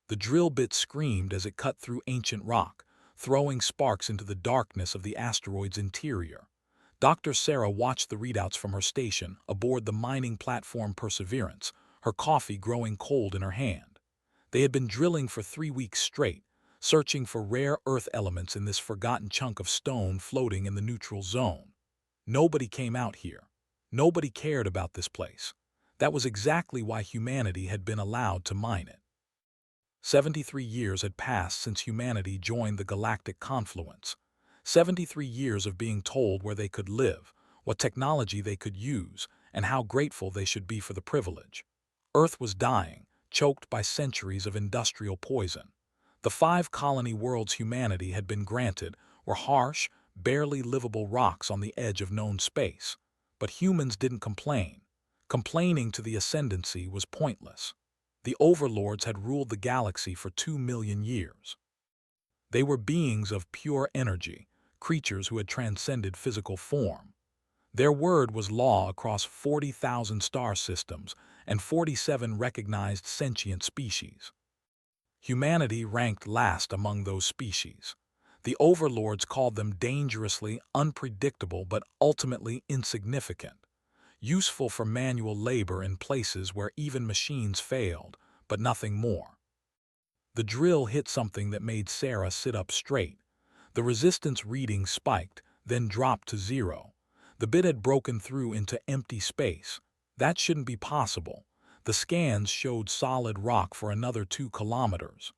The drill bit screamed as it cut through ancient rock, throwing sparks into the darkness of the asteroid's interior. Dr. Sarah watched the readouts from her station aboard the mining platform Perseverance, her coffee growing cold in her hand. They had been drilling for 3 weeks straight, searching for rare Earth elements in this forgotten chunk of stone floating in the neutral zone. Nobody came out here. Nobody cared about this place. That was exactly why humanity had been allowed to mine it. 73 years had passed since humanity joined the galactic confluence. 73 years of being told where they could live, what technology they could use, and how grateful they should be for the privilege. Earth was dying, choked by centuries of industrial poison. The 5 colony worlds humanity had been granted were harsh, barely livable rocks on the edge of known space. But humans didn't complain. Complaining to the ascendancy was pointless. The Overlords had ruled the galaxy for 2 million years. They were beings of pure energy, creatures who had transcended physical form. Their word was law across 40,000 star systems and 47 recognized sentient species. Humanity ranked last among those species. The Overlords called them dangerously unpredictable but ultimately insignificant, useful for manual labor in places where even machines failed, but nothing more. The drill hit something that made Sarah sit up straight. The resistance reading spiked, then dropped to 0. The bit had broken through into empty space. That shouldn't be possible. The scans showed solid rock for another 2 kilometers.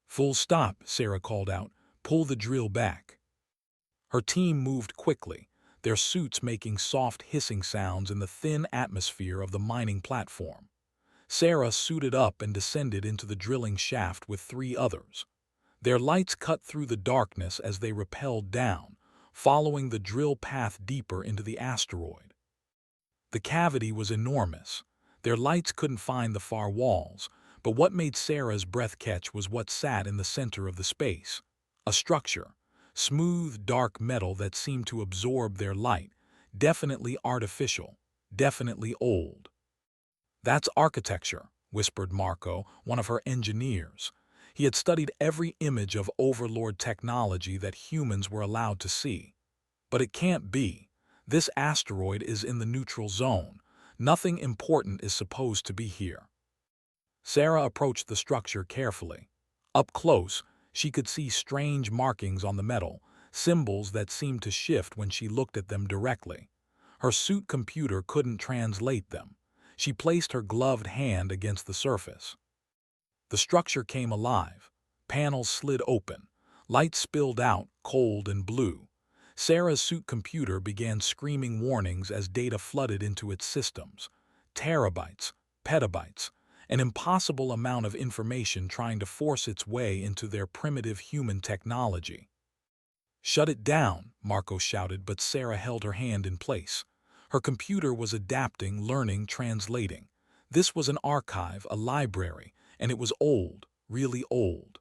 "Full stop," Sarah called out. "Pull the drill back." Her team moved quickly, their suits making soft hissing sounds in the thin atmosphere of the mining platform. Sarah suited up and descended into the drilling shaft with 3 others. Their lights cut through the darkness as they rappelled down, following the drill path deeper into the asteroid. The cavity was enormous. Their lights couldn't find the far walls, but what made Sarah's breath catch was what sat in the center of the space. A structure, smooth, dark metal that seemed to absorb their light, definitely artificial, definitely old. "That's architecture," whispered Marco, one of her engineers. He had studied every image of Overlord technology that humans were allowed to see. "But it can't be. This asteroid is in the neutral zone. Nothing important is supposed to be here." Sarah approached the structure carefully. Up close, she could see strange markings on the metal, symbols that seemed to shift when she looked at them directly. Her suit computer couldn't translate them. She placed her gloved hand against the surface. The structure came alive. Panels slid open. Light spilled out, cold and blue. Sarah's suit computer began screaming warnings as data flooded into its systems. Terabytes, petabytes, an impossible amount of information trying to force its way into their primitive human technology. "Shut it down," Marco shouted, but Sarah held her hand in place. Her computer was adapting, learning, translating. This was an archive, a library, and it was old, really old.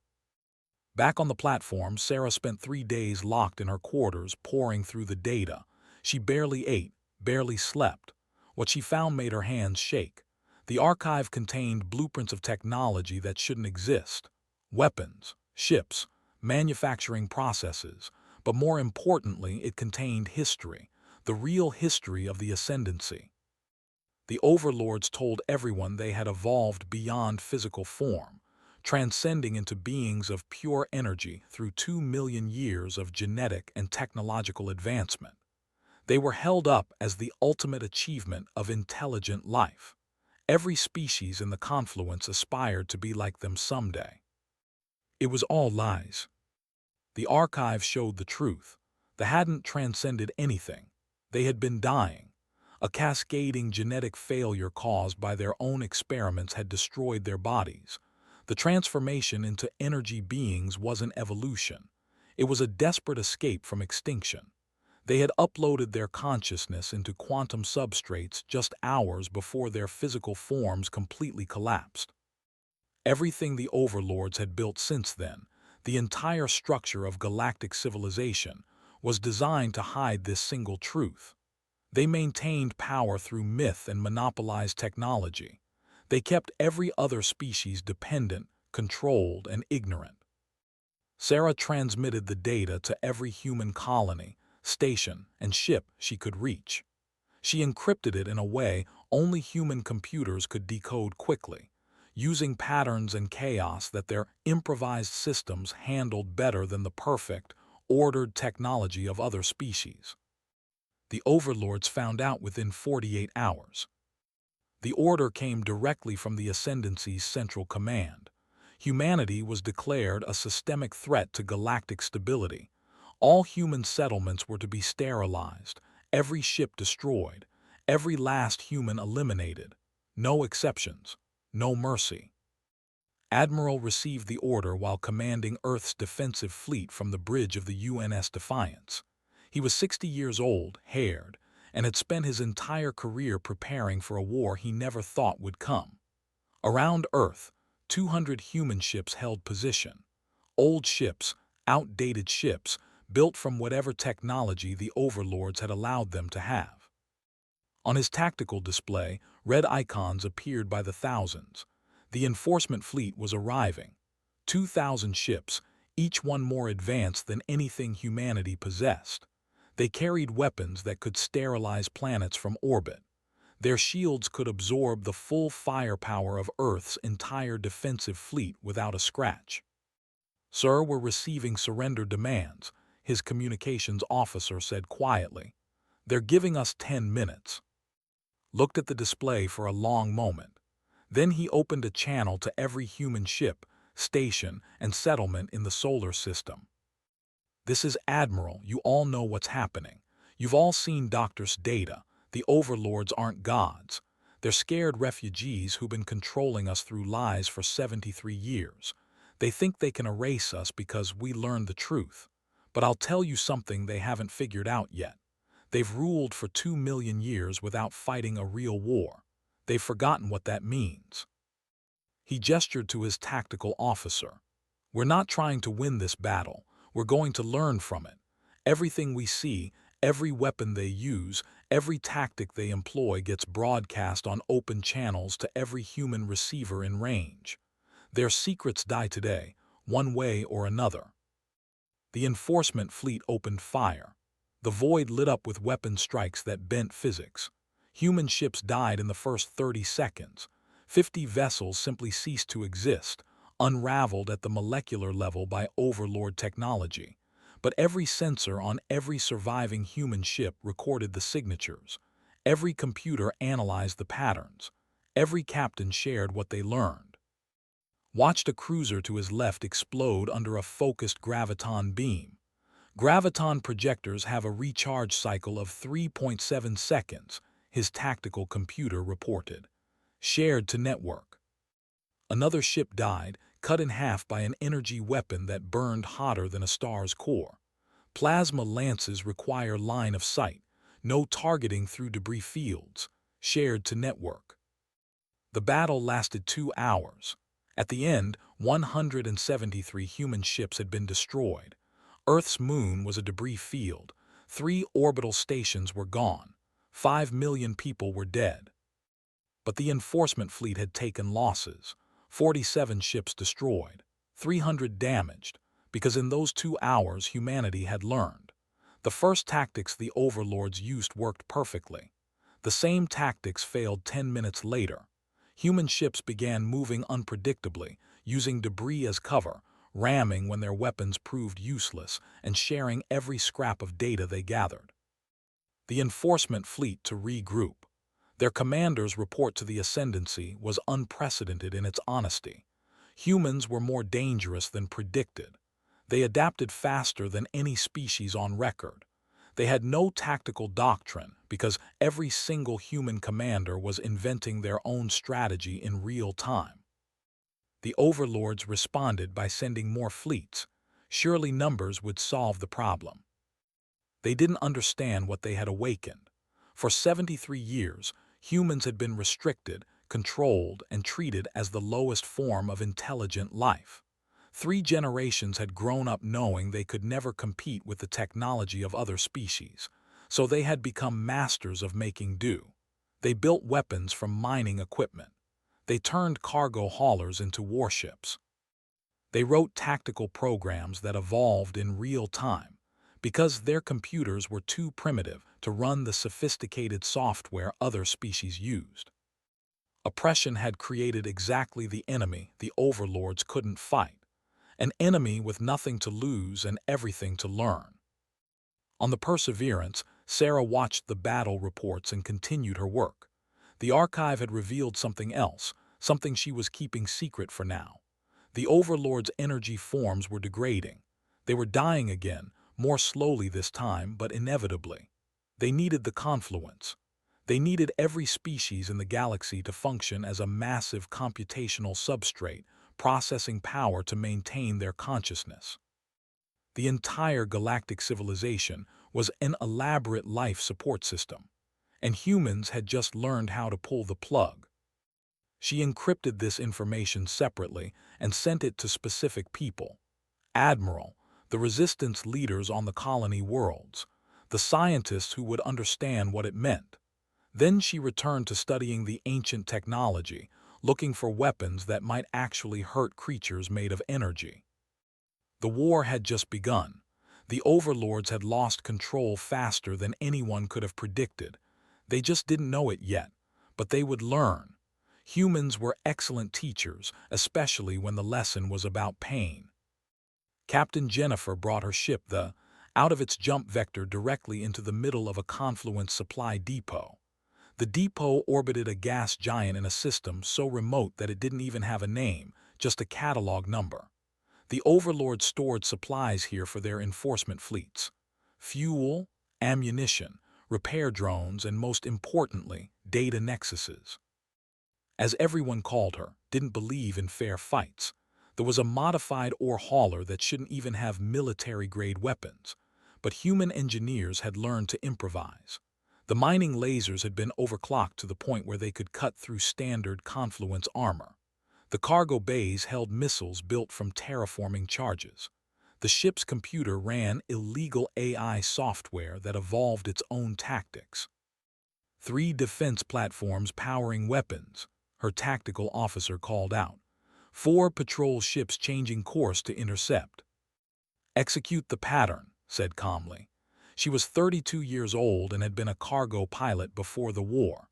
Back on the platform, Sarah spent 3 days locked in her quarters, poring through the data. She barely ate, barely slept. What she found made her hands shake. The archive contained blueprints of technology that shouldn't exist. Weapons, ships, manufacturing processes. But more importantly, it contained history, the real history of the ascendancy. The Overlords told everyone they had evolved beyond physical form, transcending into beings of pure energy through 2 million years of genetic and technological advancement. They were held up as the ultimate achievement of intelligent life. Every species in the confluence aspired to be like them someday. It was all lies. The archive showed the truth. They hadn't transcended anything. They had been dying. A cascading genetic failure caused by their own experiments had destroyed their bodies. The transformation into energy beings wasn't evolution. It was a desperate escape from extinction. They had uploaded their consciousness into quantum substrates just hours before their physical forms completely collapsed. Everything the Overlords had built since then, the entire structure of galactic civilization, was designed to hide this single truth. They maintained power through myth and monopolized technology. They kept every other species dependent, controlled, and ignorant. Sarah transmitted the data to every human colony, station, and ship she could reach. She encrypted it in a way only human computers could decode quickly, using patterns and chaos that their improvised systems handled better than the perfect, ordered technology of other species. The Overlords found out within 48 hours. The order came directly from the Ascendancy's central command. Humanity was declared a systemic threat to galactic stability. All human settlements were to be sterilized, every ship destroyed, every last human eliminated. No exceptions, no mercy. Admiral received the order while commanding Earth's defensive fleet from the bridge of the UNS Defiance. He was 60 years old, haired, and had spent his entire career preparing for a war he never thought would come. Around Earth, 200 human ships held position. Old ships, outdated ships, built from whatever technology the Overlords had allowed them to have. On his tactical display, red icons appeared by the thousands. The enforcement fleet was arriving. 2,000 ships, each one more advanced than anything humanity possessed. They carried weapons that could sterilize planets from orbit. Their shields could absorb the full firepower of Earth's entire defensive fleet without a scratch. "Sir, we're receiving surrender demands," his communications officer said quietly. "They're giving us 10 minutes. Looked at the display for a long moment. Then he opened a channel to every human ship, station, and settlement in the solar system. "This is Admiral. You all know what's happening. You've all seen Doctor's data. The Overlords aren't gods. They're scared refugees who've been controlling us through lies for 73 years. They think they can erase us because we learned the truth. But I'll tell you something they haven't figured out yet. They've ruled for 2 million years without fighting a real war. They've forgotten what that means." He gestured to his tactical officer. "We're not trying to win this battle. We're going to learn from it. Everything we see, every weapon they use, every tactic they employ gets broadcast on open channels to every human receiver in range. Their secrets die today, one way or another." The enforcement fleet opened fire. The void lit up with weapon strikes that bent physics. Human ships died in the first 30 seconds. 50 vessels simply ceased to exist, unraveled at the molecular level by Overlord technology. But every sensor on every surviving human ship recorded the signatures. Every computer analyzed the patterns. Every captain shared what they learned. Watched a cruiser to his left explode under a focused graviton beam. Graviton projectors have a recharge cycle of 3.7 seconds, his tactical computer reported. Shared to network. Another ship died, cut in half by an energy weapon that burned hotter than a star's core. Plasma lances require line of sight, no targeting through debris fields. Shared to network. The battle lasted 2 hours. At the end, 173 human ships had been destroyed. Earth's moon was a debris field. 3 orbital stations were gone. 5 million people were dead. But the enforcement fleet had taken losses. 47 ships destroyed, 300 damaged, because in those 2 hours humanity had learned. The first tactics the Overlords used worked perfectly. The same tactics failed 10 minutes later. Human ships began moving unpredictably, using debris as cover, ramming when their weapons proved useless, and sharing every scrap of data they gathered. The enforcement fleet to regroup. Their commander's report to the Ascendancy was unprecedented in its honesty. Humans were more dangerous than predicted. They adapted faster than any species on record. They had no tactical doctrine because every single human commander was inventing their own strategy in real time. The Overlords responded by sending more fleets. Surely numbers would solve the problem. They didn't understand what they had awakened. For 73 years, humans had been restricted, controlled, and treated as the lowest form of intelligent life. 3 generations had grown up knowing they could never compete with the technology of other species, so they had become masters of making do. They built weapons from mining equipment. They turned cargo haulers into warships. They wrote tactical programs that evolved in real time because their computers were too primitive to run the sophisticated software other species used. Oppression had created exactly the enemy the Overlords couldn't fight, an enemy with nothing to lose and everything to learn. On the Perseverance, Sarah watched the battle reports and continued her work. The archive had revealed something else, something she was keeping secret for now. The Overlord's energy forms were degrading. They were dying again, more slowly this time, but inevitably. They needed the confluence. They needed every species in the galaxy to function as a massive computational substrate, processing power to maintain their consciousness. The entire galactic civilization was an elaborate life support system, and humans had just learned how to pull the plug. She encrypted this information separately and sent it to specific people. Admiral, the resistance leaders on the colony worlds, the scientists who would understand what it meant. Then she returned to studying the ancient technology, looking for weapons that might actually hurt creatures made of energy. The war had just begun. The Overlords had lost control faster than anyone could have predicted. They just didn't know it yet, but they would learn. Humans were excellent teachers, especially when the lesson was about pain. Captain Jennifer brought her ship out of its jump vector directly into the middle of a confluence supply depot. The depot orbited a gas giant in a system so remote that it didn't even have a name, just a catalog number. The Overlords stored supplies here for their enforcement fleets. Fuel, ammunition, repair drones, and most importantly, data nexuses. As everyone called her, didn't believe in fair fights. There was a modified ore hauler that shouldn't even have military-grade weapons, but human engineers had learned to improvise. The mining lasers had been overclocked to the point where they could cut through standard confluence armor. The cargo bays held missiles built from terraforming charges. The ship's computer ran illegal AI software that evolved its own tactics. 3 defense platforms powering weapons, her tactical officer called out. 4 patrol ships changing course to intercept. Execute the pattern, said calmly. She was 32 years old and had been a cargo pilot before the war.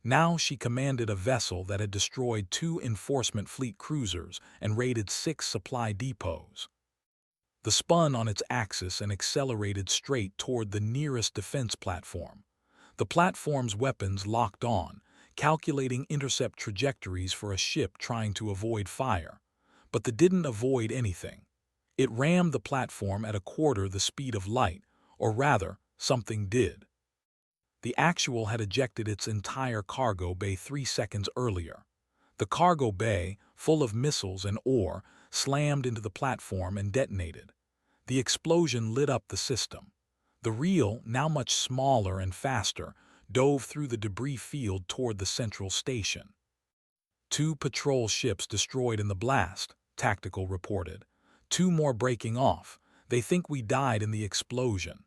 Now she commanded a vessel that had destroyed 2 enforcement fleet cruisers and raided 6 supply depots. The spun on its axis and accelerated straight toward the nearest defense platform. The platform's weapons locked on, calculating intercept trajectories for a ship trying to avoid fire. But they didn't avoid anything. It rammed the platform at a quarter the speed of light, or rather, something did. The Actual had ejected its entire cargo bay 3 seconds earlier. The cargo bay, full of missiles and ore, slammed into the platform and detonated. The explosion lit up the system. The Real, now much smaller and faster, dove through the debris field toward the central station. 2 patrol ships destroyed in the blast, Tactical reported. 2 more breaking off. They think we died in the explosion.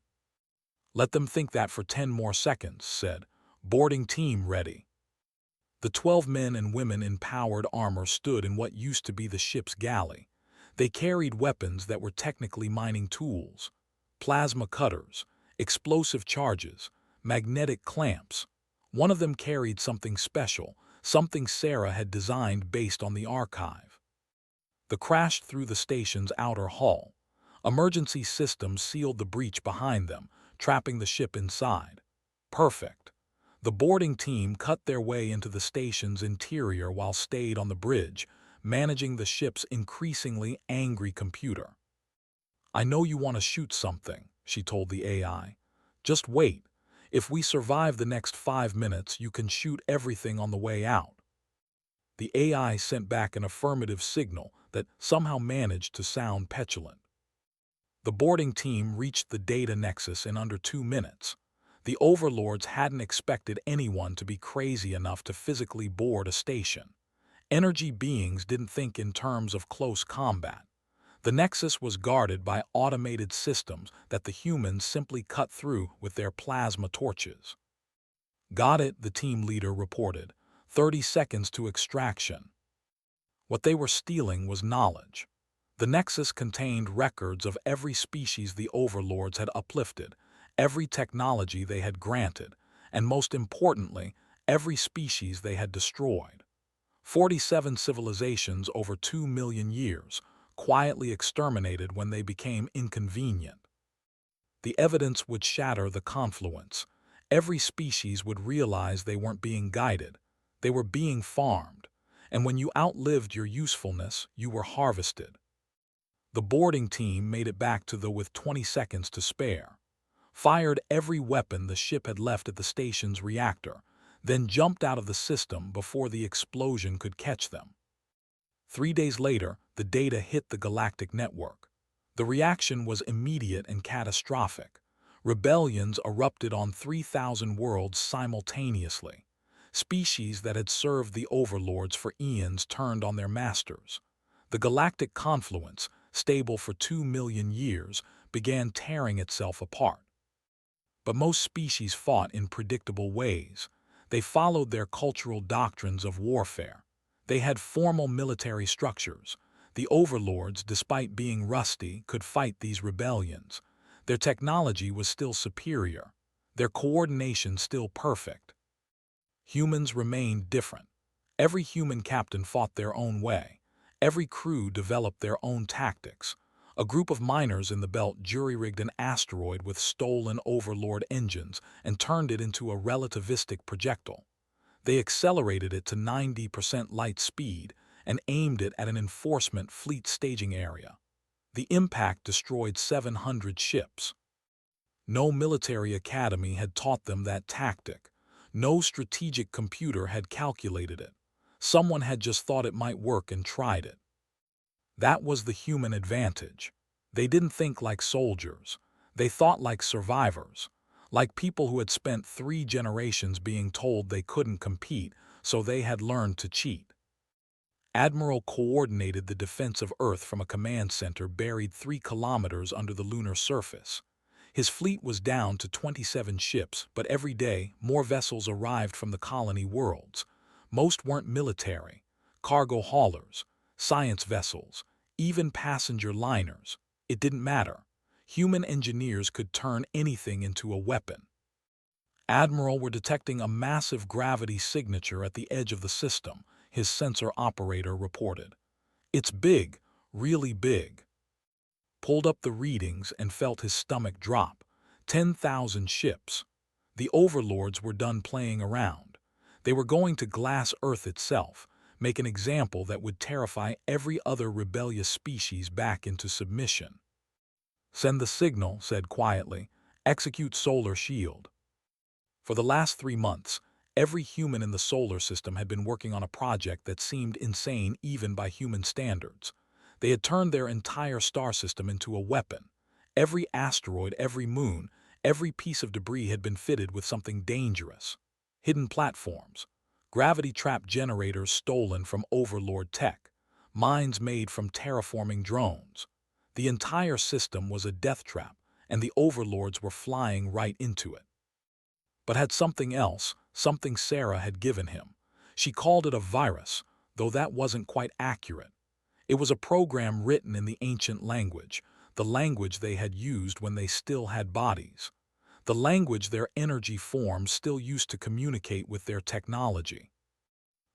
Let them think that for 10 more seconds, said. Boarding team ready. The 12 men and women in powered armor stood in what used to be the ship's galley. They carried weapons that were technically mining tools. Plasma cutters, explosive charges, magnetic clamps. One of them carried something special, something Sarah had designed based on the archive. They crashed through the station's outer hull. Emergency systems sealed the breach behind them, trapping the ship inside. Perfect. The boarding team cut their way into the station's interior while stayed on the bridge, managing the ship's increasingly angry computer. I know you want to shoot something, she told the AI. Just wait. If we survive the next 5 minutes, you can shoot everything on the way out. The AI sent back an affirmative signal that somehow managed to sound petulant. The boarding team reached the data nexus in under 2 minutes. The Overlords hadn't expected anyone to be crazy enough to physically board a station. Energy beings didn't think in terms of close combat. The nexus was guarded by automated systems that the humans simply cut through with their plasma torches. Got it, the team leader reported. 30 seconds to extraction. What they were stealing was knowledge. The Nexus contained records of every species the Overlords had uplifted, every technology they had granted, and most importantly, every species they had destroyed. 47 civilizations over 2 million years, quietly exterminated when they became inconvenient. The evidence would shatter the confluence. Every species would realize they weren't being guided. They were being farmed. And when you outlived your usefulness, you were harvested. The boarding team made it back to the with 20 seconds to spare, fired every weapon the ship had left at the station's reactor, then jumped out of the system before the explosion could catch them. 3 days later, the data hit the galactic network. The reaction was immediate and catastrophic. Rebellions erupted on 3,000 worlds simultaneously. Species that had served the Overlords for eons turned on their masters. The galactic confluence, stable for 2 million years, began tearing itself apart. But most species fought in predictable ways. They followed their cultural doctrines of warfare. They had formal military structures. The Overlords, despite being rusty, could fight these rebellions. Their technology was still superior. Their coordination still perfect. Humans remained different. Every human captain fought their own way. Every crew developed their own tactics. A group of miners in the belt jury-rigged an asteroid with stolen Overlord engines and turned it into a relativistic projectile. They accelerated it to 90% light speed and aimed it at an enforcement fleet staging area. The impact destroyed 700 ships. No military academy had taught them that tactic. No strategic computer had calculated it. Someone had just thought it might work and tried it. That was the human advantage. They didn't think like soldiers. They thought like survivors, like people who had spent 3 generations being told they couldn't compete, so they had learned to cheat. Admiral coordinated the defense of Earth from a command center buried 3 kilometers under the lunar surface. His fleet was down to 27 ships, but every day more vessels arrived from the colony worlds. Most weren't military, cargo haulers, science vessels, even passenger liners. It didn't matter. Human engineers could turn anything into a weapon. Admiral were detecting a massive gravity signature at the edge of the system, his sensor operator reported. It's big, really big. Pulled up the readings and felt his stomach drop. 10,000 ships. The Overlords were done playing around. They were going to glass Earth itself, make an example that would terrify every other rebellious species back into submission. Send the signal, said quietly. Execute solar shield. For the last 3 months, every human in the solar system had been working on a project that seemed insane even by human standards. They had turned their entire star system into a weapon. Every asteroid, every moon, every piece of debris had been fitted with something dangerous. Hidden platforms, gravity trap generators stolen from Overlord tech, mines made from terraforming drones. The entire system was a death trap, and the Overlords were flying right into it. But had something else, something Sarah had given him. She called it a virus, though that wasn't quite accurate. It was a program written in the ancient language, the language they had used when they still had bodies, the language their energy forms still used to communicate with their technology.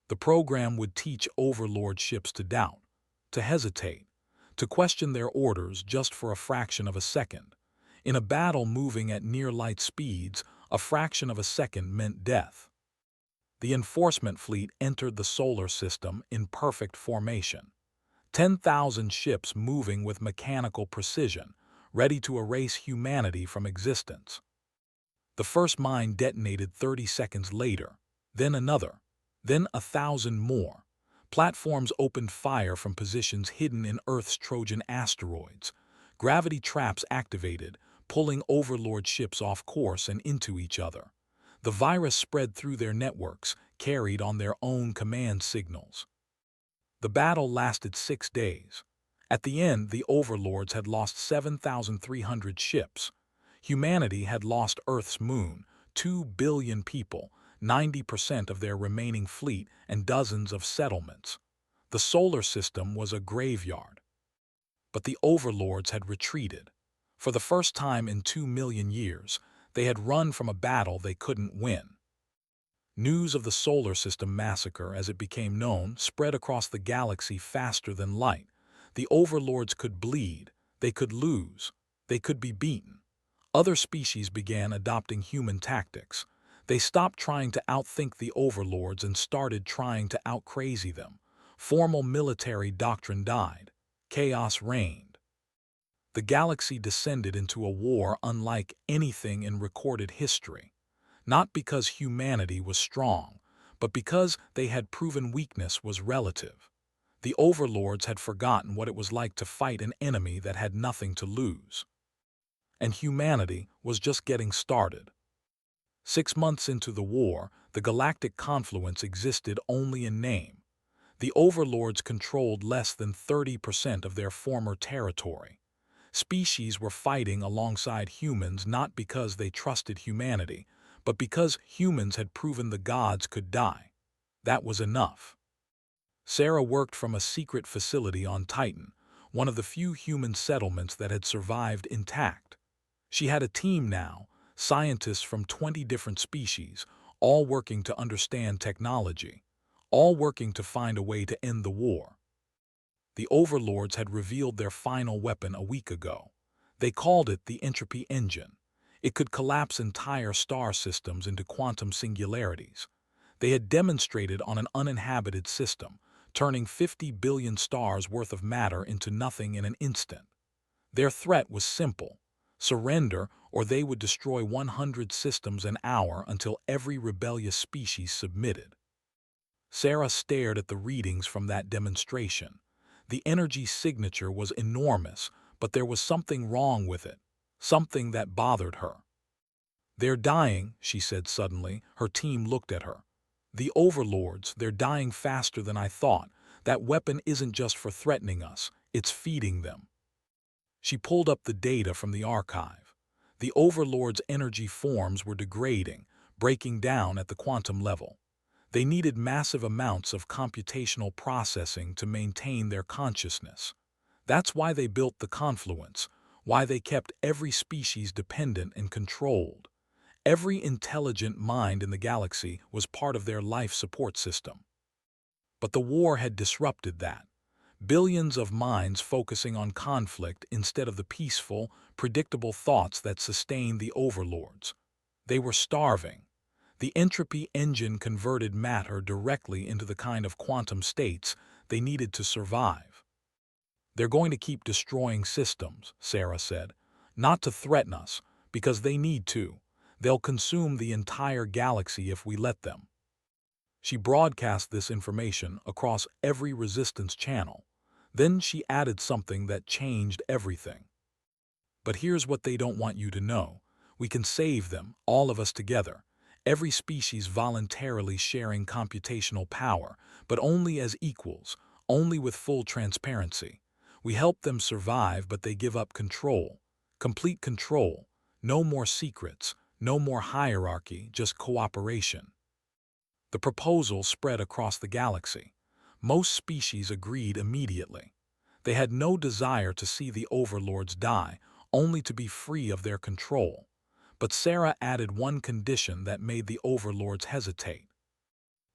The program would teach Overlord ships to doubt, to hesitate, to question their orders just for a fraction of a second. In a battle moving at near-light speeds, a fraction of a second meant death. The enforcement fleet entered the solar system in perfect formation. 10,000 ships moving with mechanical precision, ready to erase humanity from existence. The first mine detonated 30 seconds later, then another, then 1,000 more. Platforms opened fire from positions hidden in Earth's Trojan asteroids. Gravity traps activated, pulling Overlord ships off course and into each other. The virus spread through their networks, carried on their own command signals. The battle lasted 6 days. At the end, the Overlords had lost 7,300 ships. Humanity had lost Earth's moon, 2 billion people, 90% of their remaining fleet, and dozens of settlements. The solar system was a graveyard. But the Overlords had retreated. For the first time in 2 million years, they had run from a battle they couldn't win. News of the solar system massacre, as it became known, spread across the galaxy faster than light. The Overlords could bleed, they could lose, they could be beaten. Other species began adopting human tactics. They stopped trying to outthink the Overlords and started trying to outcrazy them. Formal military doctrine died. Chaos reigned. The galaxy descended into a war unlike anything in recorded history. Not because humanity was strong, but because they had proven weakness was relative. The Overlords had forgotten what it was like to fight an enemy that had nothing to lose. And humanity was just getting started. 6 months into the war, the galactic confluence existed only in name. The Overlords controlled less than 30% of their former territory. Species were fighting alongside humans not because they trusted humanity, but because humans had proven the gods could die. That was enough. Sarah worked from a secret facility on Titan, one of the few human settlements that had survived intact. She had a team now, scientists from 20 different species, all working to understand technology, all working to find a way to end the war. The Overlords had revealed their final weapon a week ago. They called it the Entropy Engine. It could collapse entire star systems into quantum singularities. They had demonstrated on an uninhabited system, turning 50 billion stars worth of matter into nothing in an instant. Their threat was simple: surrender, or they would destroy 100 systems an hour until every rebellious species submitted. Sarah stared at the readings from that demonstration. The energy signature was enormous, but there was something wrong with it, something that bothered her. "They're dying," she said suddenly. Her team looked at her. "The Overlords, they're dying faster than I thought. That weapon isn't just for threatening us, it's feeding them." She pulled up the data from the archive. The Overlords' energy forms were degrading, breaking down at the quantum level. They needed massive amounts of computational processing to maintain their consciousness. That's why they built the confluence, why they kept every species dependent and controlled. Every intelligent mind in the galaxy was part of their life support system. But the war had disrupted that. Billions of minds focusing on conflict instead of the peaceful, predictable thoughts that sustained the Overlords. They were starving. The entropy engine converted matter directly into the kind of quantum states they needed to survive. "They're going to keep destroying systems," Sarah said. "Not to threaten us, because they need to. They'll consume the entire galaxy if we let them." She broadcast this information across every resistance channel. Then she added something that changed everything. "But here's what they don't want you to know. We can save them, all of us together. Every species voluntarily sharing computational power, but only as equals, only with full transparency. We help them survive, but they give up control. Complete control. No more secrets, no more hierarchy, just cooperation." The proposal spread across the galaxy. Most species agreed immediately. They had no desire to see the Overlords die, only to be free of their control. But Sarah added one condition that made the Overlords hesitate: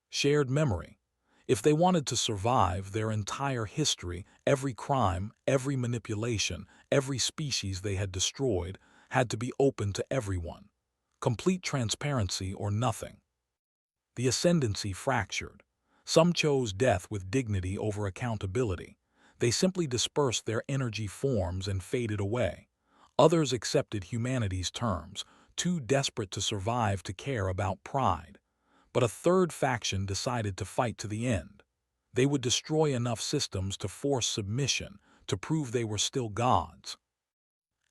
shared memory. If they wanted to survive, their entire history, every crime, every manipulation, every species they had destroyed, had to be open to everyone. Complete transparency or nothing. The ascendancy fractured. Some chose death with dignity over accountability. They simply dispersed their energy forms and faded away. Others accepted humanity's terms, too desperate to survive to care about pride. But a third faction decided to fight to the end. They would destroy enough systems to force submission, to prove they were still gods.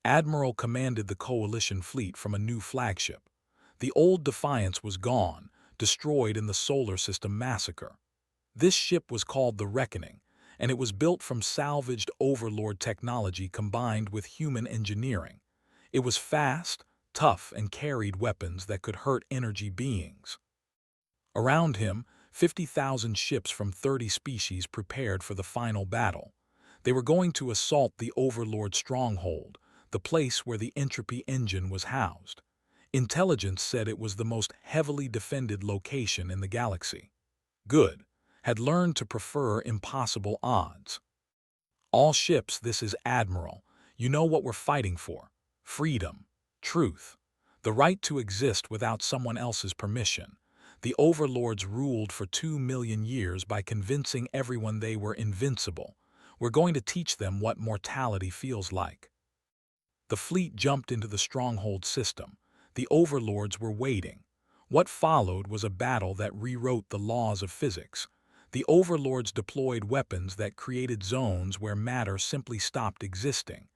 Admiral commanded the coalition fleet from a new flagship. The old Defiance was gone, destroyed in the solar system massacre. This ship was called the Reckoning, and it was built from salvaged Overlord technology combined with human engineering. It was fast, tough, and carried weapons that could hurt energy beings. Around him, 50,000 ships from 30 species prepared for the final battle. They were going to assault the Overlord stronghold, the place where the entropy engine was housed. Intelligence said it was the most heavily defended location in the galaxy. Good had learned to prefer impossible odds. All ships, this is Admiral. You know what we're fighting for. Freedom, truth, the right to exist without someone else's permission. The Overlords ruled for 2 million years by convincing everyone they were invincible. We're going to teach them what mortality feels like. The fleet jumped into the stronghold system. The Overlords were waiting. What followed was a battle that rewrote the laws of physics. The Overlords deployed weapons that created zones where matter simply stopped existing.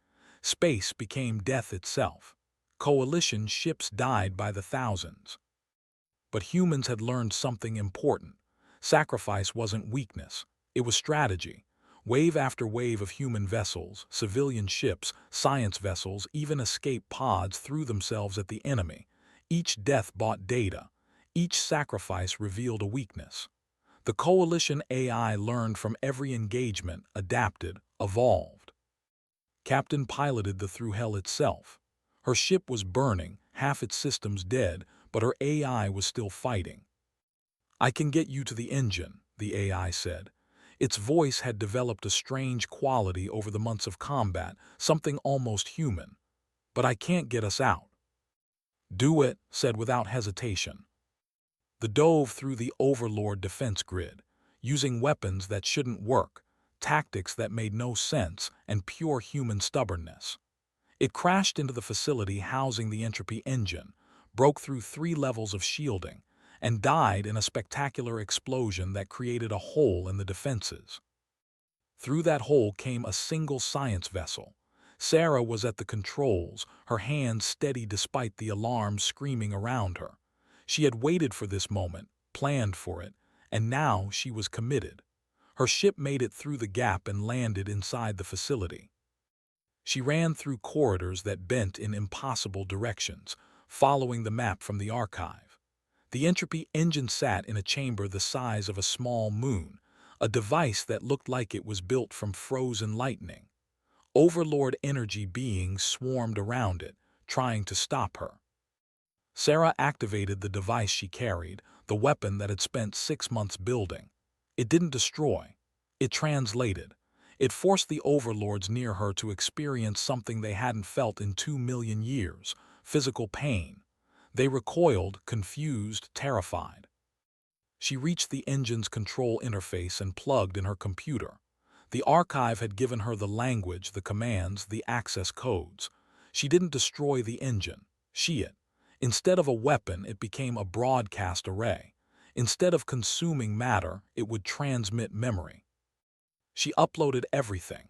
Space became death itself. Coalition ships died by the thousands. But humans had learned something important. Sacrifice wasn't weakness. It was strategy. Wave after wave of human vessels, civilian ships, science vessels, even escape pods threw themselves at the enemy. Each death bought data. Each sacrifice revealed a weakness. The Coalition AI learned from every engagement, adapted, evolved. Captain piloted the Through Hell itself. Her ship was burning, half its systems dead, but her AI was still fighting. "I can get you to the engine," the AI said. Its voice had developed a strange quality over the months of combat, something almost human. "But I can't get us out." "Do it," said without hesitation. The dove through the Overlord defense grid, using weapons that shouldn't work, tactics that made no sense, and pure human stubbornness. It crashed into the facility housing the entropy engine, broke through 3 levels of shielding, and died in a spectacular explosion that created a hole in the defenses. Through that hole came a single science vessel. Sarah was at the controls, her hands steady despite the alarms screaming around her. She had waited for this moment, planned for it, and now she was committed. Her ship made it through the gap and landed inside the facility. She ran through corridors that bent in impossible directions, following the map from the archive. The entropy engine sat in a chamber the size of a small moon, a device that looked like it was built from frozen lightning. Overlord energy beings swarmed around it, trying to stop her. Sarah activated the device she carried, the weapon that had spent 6 months building. It didn't destroy. It translated. It forced the Overlords near her to experience something they hadn't felt in 2 million years, physical pain. They recoiled, confused, terrified. She reached the engine's control interface and plugged in her computer. The archive had given her the language, the commands, the access codes. She didn't destroy the engine. It. Instead of a weapon, it became a broadcast array. Instead of consuming matter, it would transmit memory. She uploaded everything.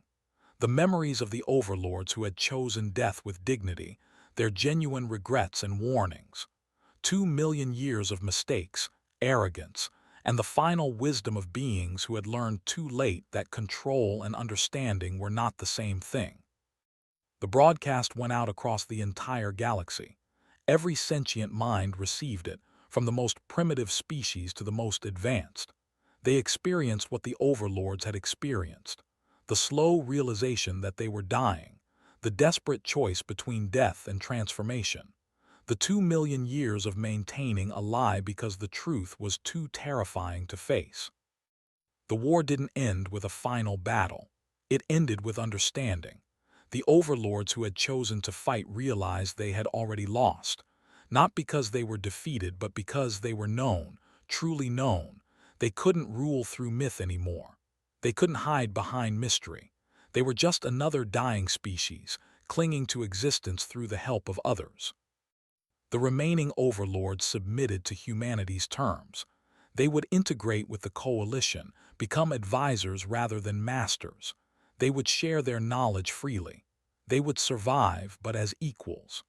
The memories of the Overlords who had chosen death with dignity, their genuine regrets and warnings. 2 million years of mistakes, arrogance, and the final wisdom of beings who had learned too late that control and understanding were not the same thing. The broadcast went out across the entire galaxy. Every sentient mind received it, from the most primitive species to the most advanced. They experienced what the Overlords had experienced. The slow realization that they were dying, the desperate choice between death and transformation. The 2 million years of maintaining a lie because the truth was too terrifying to face. The war didn't end with a final battle. It ended with understanding. The Overlords who had chosen to fight realized they had already lost, not because they were defeated but because they were known, truly known. They couldn't rule through myth anymore. They couldn't hide behind mystery. They were just another dying species, clinging to existence through the help of others. The remaining Overlords submitted to humanity's terms. They would integrate with the coalition, become advisors rather than masters. They would share their knowledge freely. They would survive, but as equals.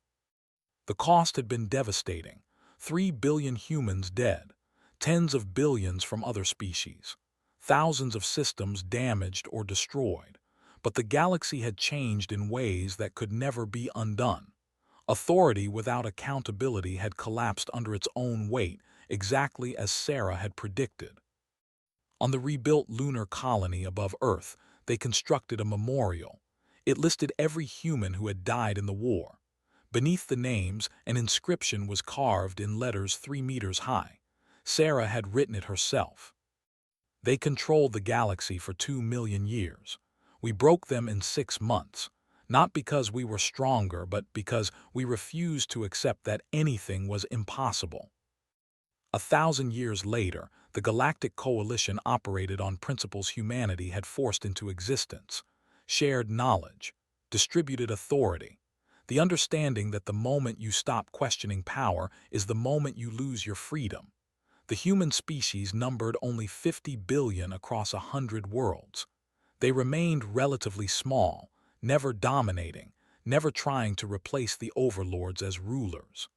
The cost had been devastating. 3 billion humans dead, tens of billions from other species, thousands of systems damaged or destroyed. But the galaxy had changed in ways that could never be undone. Authority without accountability had collapsed under its own weight, exactly as Sarah had predicted. On the rebuilt lunar colony above Earth, They constructed a memorial. It listed every human who had died in the war. Beneath the names, an inscription was carved in letters 3 meters high. Sarah had written it herself. They controlled the galaxy for 2 million years. We broke them in 6 months, not because we were stronger, but because we refused to accept that anything was impossible. 1,000 years later, the Galactic Coalition operated on principles humanity had forced into existence: shared knowledge, distributed authority, the understanding that the moment you stop questioning power is the moment you lose your freedom. The human species numbered only 50 billion across 100 worlds. They remained relatively small, never dominating, never trying to replace the overlords as rulers.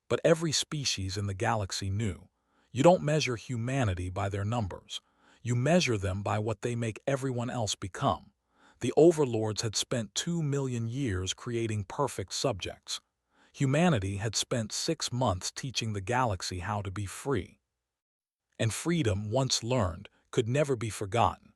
But every species in the galaxy knew, you don't measure humanity by their numbers. You measure them by what they make everyone else become. The overlords had spent 2 million years creating perfect subjects. Humanity had spent 6 months teaching the galaxy how to be free. And freedom, once learned, could never be forgotten.